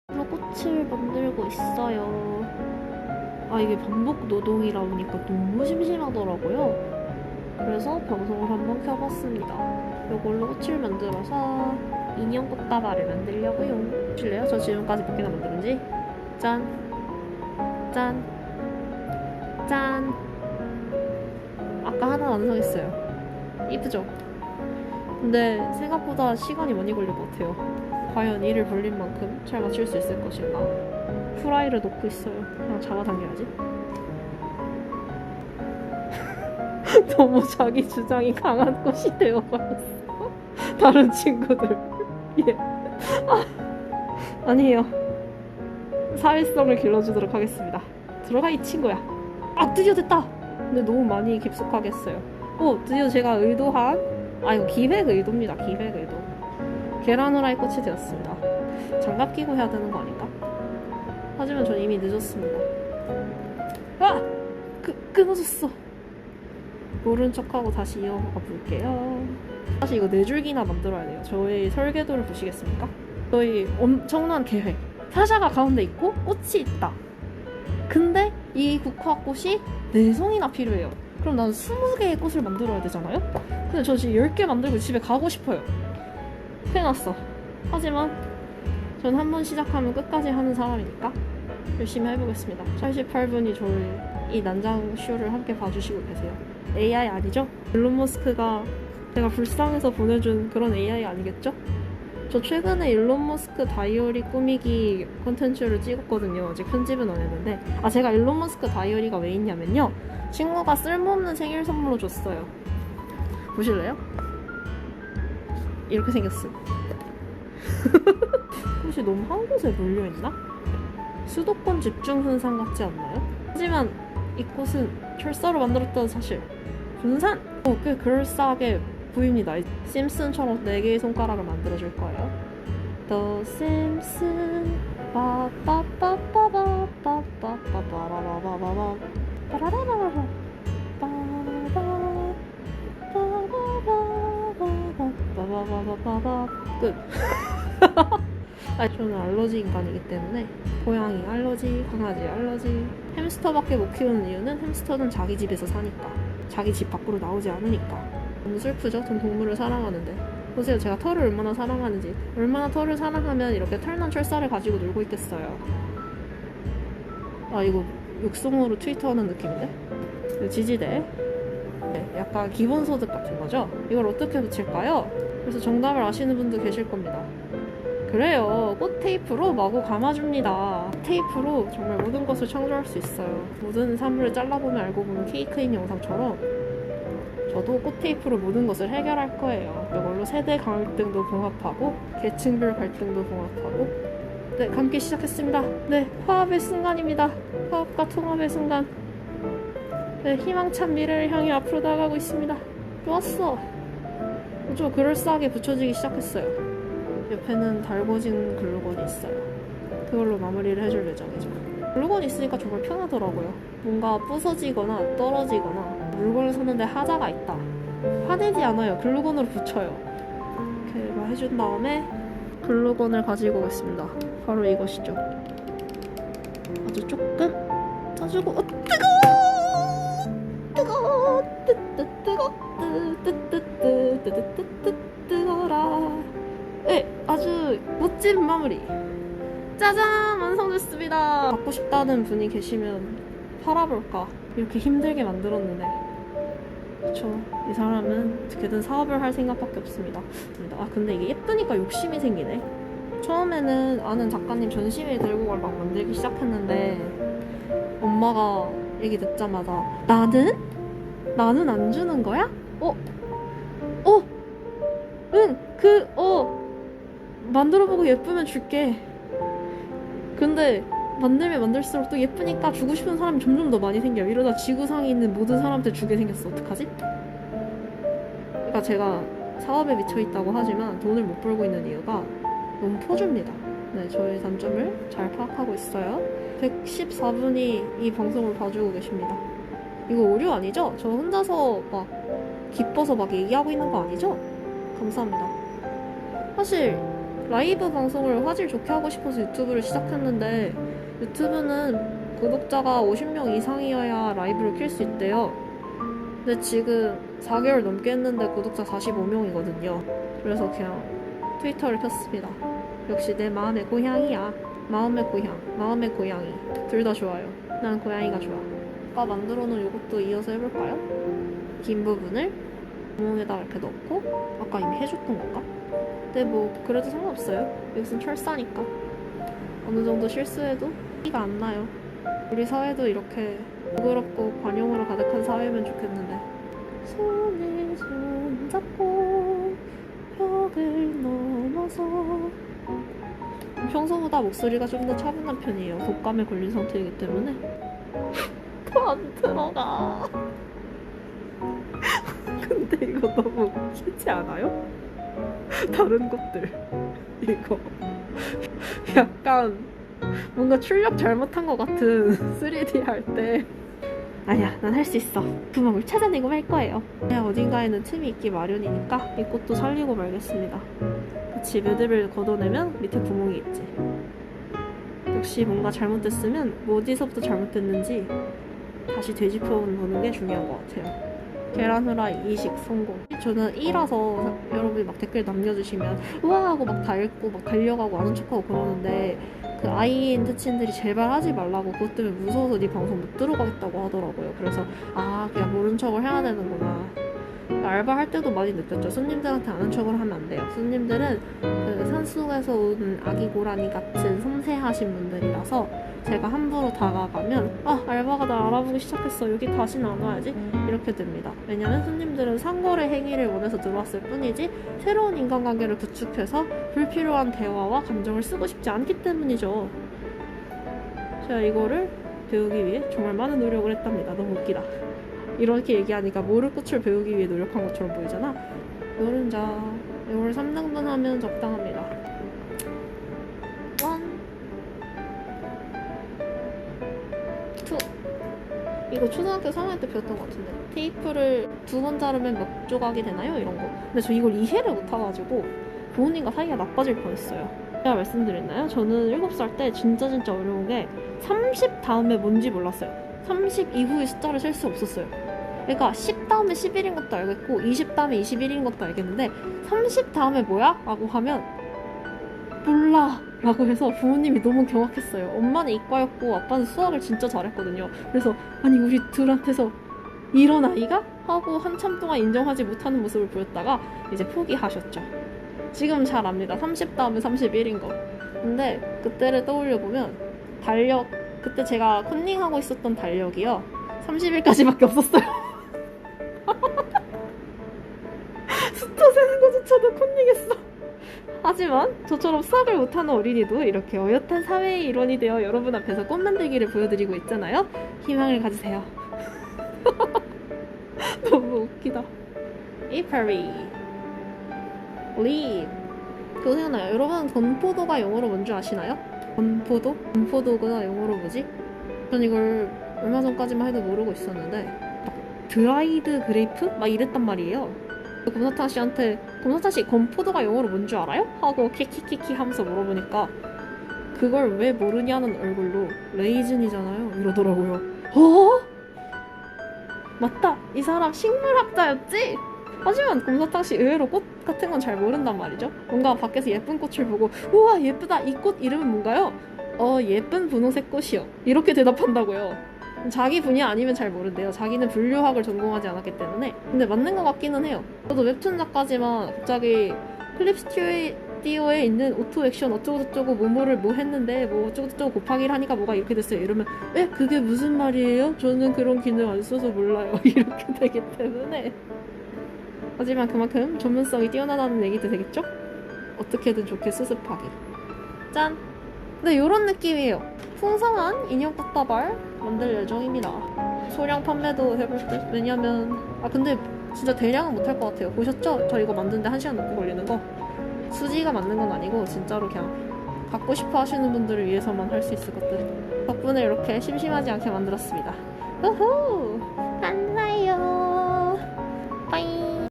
꽃을 만들고 있어요. 아, 이게 반복 노동이라 보니까 너무 심심하더라고요. 그래서 방송을 한번 켜봤습니다. 이걸로 꽃을 만들어서 인형 꽃다발을 만들려고요. 보실래요? 저 지금까지 몇 개나 만들었는지? 짠! 짠! 짠! 아까 하나 완성했어요. 이쁘죠? 근데 생각보다 시간이 많이 걸릴 것 같아요. 과연 이를 벌린 만큼 잘 맞출 수 있을 것인가? 후라이를 놓고 있어요. 그냥 잡아당겨야지. 너무 자기 주장이 강한 꽃이 되어버렸어. 다른 친구들. 예. 아니에요. 사회성을 길러주도록 하겠습니다. 들어가, 이 친구야. 아, 드디어 됐다. 근데 너무 많이 깊숙하게 했어요. 오, 드디어 제가 의도한, 이거 기획 의도입니다. 기획 의도. 계란 후라이 꽃이 되었습니다. 장갑 끼고 해야 되는 거 아닌가? 하지만 전 이미 늦었습니다. 아! 끊어졌어. 모른 척하고 다시 이어가 볼게요. 사실 이거 4줄기나 만들어야 돼요. 저의 설계도를 보시겠습니까? 저희 엄청난 계획. 사자가 가운데 있고 꽃이 있다. 근데 이 국화꽃이 4송이나 필요해요. 그럼 난 20개의 꽃을 만들어야 되잖아요? 근데 저 지금 10개 만들고 집에 가고 싶어요. 큰일 났어. 하지만 전 한 번 시작하면 끝까지 하는 사람이니까 열심히 해보겠습니다. 48분이 저를 이 난장 쇼를 함께 봐주시고 계세요. AI 아니죠? 일론 머스크가 제가 불쌍해서 보내준 그런 AI 아니겠죠? 저 최근에 일론 머스크 다이어리 꾸미기 콘텐츠를 찍었거든요. 아직 편집은 안 했는데. 제가 일론 머스크 다이어리가 왜 있냐면요, 친구가 쓸모없는 생일 선물로 줬어요. 보실래요? 이렇게 생겼음. 혹시 너무 한 곳에 몰려있나? 수도권 집중 현상 같지 않나요? 하지만 이 꽃은 철사로 만들었다는 사실. 분산! 꽤 그럴싸하게 보입니다. 심슨처럼 4개의 손가락을 만들어줄 거예요. The Simpsons 끝. 저는 알러지 인간이기 때문에 고양이 알러지, 강아지 알러지. 햄스터밖에 못 키우는 이유는 햄스터는 자기 집에서 사니까, 자기 집 밖으로 나오지 않으니까. 너무 슬프죠? 전 동물을 사랑하는데. 보세요, 제가 털을 얼마나 사랑하는지. 얼마나 털을 사랑하면 이렇게 털난 철사를 가지고 놀고 있겠어요. 이거 육성으로 트위터하는 느낌인데? 지지대. 네, 약간 기본소득 같은 거죠? 이걸 어떻게 붙일까요? 그래서 정답을 아시는 분도 계실 겁니다. 그래요, 꽃 테이프로 마구 감아줍니다. 테이프로 정말 모든 것을 창조할 수 있어요. 모든 사물을 잘라보면 알고 보면 케이크인 영상처럼 저도 꽃 테이프로 모든 것을 해결할 거예요. 이걸로 세대 갈등도 봉합하고 계층별 갈등도 봉합하고. 네, 감기 시작했습니다. 네, 화합의 순간입니다. 화합과 통합의 순간. 네, 희망찬 미래를 향해 앞으로 나아가고 있습니다. 좋았어. 좀 그럴싸하게 붙여지기 시작했어요. 옆에는 달궈진 글루건이 있어요. 그걸로 마무리를 해줄 예정이죠. 글루건이 있으니까 정말 편하더라고요. 뭔가 부서지거나 떨어지거나 물건을 샀는데 하자가 있다, 화내지 않아요. 글루건으로 붙여요. 이렇게 해준 다음에 글루건을 가지고 오겠습니다. 바로 이것이죠. 아주 조금 짜주고. 뜨거워! 뜨거라. 네, 아주 멋진 마무리. 짜잔! 완성됐습니다. 받고 싶다는 분이 계시면 팔아볼까? 이렇게 힘들게 만들었는데. 그쵸, 이 사람은 어떻게든 사업을 할 생각밖에 없습니다. 근데 이게 예쁘니까 욕심이 생기네. 처음에는 아는 작가님 전시회에 들고 갈 막 만들기 시작했는데 엄마가 얘기 듣자마자 나는 안 주는 거야? 만들어보고 예쁘면 줄게. 근데 만들면 만들수록 또 예쁘니까 주고 싶은 사람이 점점 더 많이 생겨요. 이러다 지구상에 있는 모든 사람한테 주게 생겼어. 어떡하지? 그러니까 제가 사업에 미쳐있다고 하지만 돈을 못 벌고 있는 이유가 너무 퍼줍니다. 네, 저의 단점을 잘 파악하고 있어요. 114분이 이 방송을 봐주고 계십니다. 이거 오류 아니죠? 저 혼자서 막 기뻐서 막 얘기하고 있는 거 아니죠? 감사합니다. 사실 라이브 방송을 화질 좋게 하고 싶어서 유튜브를 시작했는데 유튜브는 구독자가 50명 이상이어야 라이브를 켤 수 있대요. 근데 지금 4개월 넘게 했는데 구독자 45명이거든요. 그래서 그냥 트위터를 켰습니다. 역시 내 마음의 고향이야. 마음의 고향, 마음의 고양이. 둘 다 좋아요. 난 고양이가 좋아. 아까 만들어 놓은 요것도 이어서 해볼까요? 긴 부분을 구멍에다 이렇게 넣고 아까 이미 해줬던 건가? 근데 뭐 그래도 상관없어요. 이것은 철사니까 어느 정도 실수해도 티가 안 나요. 우리 사회도 이렇게 부끄럽고 관용으로 가득한 사회면 좋겠는데. 손에 손 잡고 벽을 넘어서. 평소보다 목소리가 좀 더 차분한 편이에요. 독감에 걸린 상태이기 때문에. 더 안 들어가. 근데 이거 너무 웃기지 않아요? 다른 것들 이거 약간 뭔가 출력 잘못한 것 같은 3D 할 때 아니야 난 할 수 있어 구멍을 찾아내고 말 거예요. 그냥 어딘가에는 틈이 있기 마련이니까 이 꽃도 살리고 말겠습니다. 그치 매듭을 걷어내면 밑에 구멍이 있지. 역시 뭔가 잘못됐으면 뭐 어디서부터 잘못됐는지 다시 되짚어보는 게 중요한 것 같아요. 계란 후라이 이식 성공. 저는 2라서 여러분이 막 댓글 남겨주시면 우와 하고 막 달고 막 달려가고 아는 척하고 그러는데 그 아이인 특친들이 제발 하지 말라고 그것 때문에 무서워서 네 방송 못 들어가겠다고 하더라고요. 그래서 아 그냥 모른 척을 해야 되는구나. 알바할 때도 많이 느꼈죠. 손님들한테 아는 척을 하면 안 돼요. 손님들은 그 산속에서 온 아기 고라니 같은 섬세하신 분들이라서 제가 함부로 다가가면 아 알바가 나 알아보기 시작했어 여기 다시는 안 와야지 이렇게 됩니다. 왜냐면 손님들은 상거래 행위를 원해서 들어왔을 뿐이지 새로운 인간관계를 구축해서 불필요한 대화와 감정을 쓰고 싶지 않기 때문이죠. 제가 이거를 배우기 위해 정말 많은 노력을 했답니다. 너무 웃기다. 이렇게 얘기하니까 모를 꽃을 배우기 위해 노력한 것처럼 보이잖아. 노른자 이걸 3등분 하면 적당합니다. 1, 2 이거 초등학교 3학년 때 배웠던 것 같은데 테이프를 2번 자르면 몇 조각이 되나요? 이런 거. 근데 저 이걸 이해를 못해가지고 부모님과 사이가 나빠질 뻔했어요. 제가 말씀드렸나요? 저는 7살 때 진짜 어려운 게 30 다음에 뭔지 몰랐어요. 30 이후의 숫자를 셀 수 없었어요. 그러니까 10 다음에 11인 것도 알겠고 20 다음에 21인 것도 알겠는데 30 다음에 뭐야? 라고 하면 몰라 라고 해서 부모님이 너무 경악했어요. 엄마는 이과였고 아빠는 수학을 진짜 잘했거든요. 그래서 아니 우리 둘한테서 이런 아이가? 하고 한참 동안 인정하지 못하는 모습을 보였다가 이제 포기하셨죠. 지금 잘 압니다. 30 다음에 31인 거. 근데 그때를 떠올려보면 달력 그때 제가 컨닝하고 있었던 달력이요 30일까지밖에 없었어요. 숫자 세는 거조차도 컨닝했어. 하지만 저처럼 수학을 못하는 어린이도 이렇게 어엿한 사회의 일원이 되어 여러분 앞에서 꽃 만들기를 보여드리고 있잖아요. 희망을 가지세요. 너무 웃기다. 이파리 립 그거 생각나요? 여러분 건포도가 영어로 뭔지 아시나요? 건포도? 건포도가 영어로 뭐지? 전 이걸 얼마 전까지만 해도 모르고 있었는데 드라이드 그레이프? 막 이랬단 말이에요. 곰사탕 씨한테 곰사탕 씨 건포도가 영어로 뭔 줄 알아요? 하고 키키키키 하면서 물어보니까 그걸 왜 모르냐는 얼굴로 레이즌이잖아요 이러더라고요. 어? 맞다 이 사람 식물학자였지? 하지만 곰사탕 씨 의외로 꽃 같은 건 잘 모른단 말이죠. 뭔가 밖에서 예쁜 꽃을 보고 우와 예쁘다 이 꽃 이름은 뭔가요? 예쁜 분홍색 꽃이요 이렇게 대답한다고요. 자기 분야 아니면 잘 모른대요. 자기는 분류학을 전공하지 않았기 때문에. 근데 맞는 것 같기는 해요. 저도 웹툰 작가지만 갑자기 클립 스튜디오에 있는 오토 액션 어쩌고저쩌고 뭐뭐를 뭐 했는데 뭐 어쩌고저쩌고 곱하기를 하니까 뭐가 이렇게 됐어요 이러면 에? 그게 무슨 말이에요? 저는 그런 기능 안 써서 몰라요 이렇게 되기 때문에. 하지만 그만큼 전문성이 뛰어나다는 얘기도 되겠죠? 어떻게든 좋게 수습하기. 짠! 근데 이런 느낌이에요. 풍성한 인형 꽃다발 만들 예정입니다. 소량 판매도 해볼 듯? 왜냐면 근데 진짜 대량은 못할 것 같아요. 보셨죠? 저 이거 만드는데 1시간 넘게 걸리는 거. 수지가 맞는 건 아니고 진짜로 그냥 갖고 싶어 하시는 분들을 위해서만 할 수 있을 것들. 덕분에 이렇게 심심하지 않게 만들었습니다. 우후!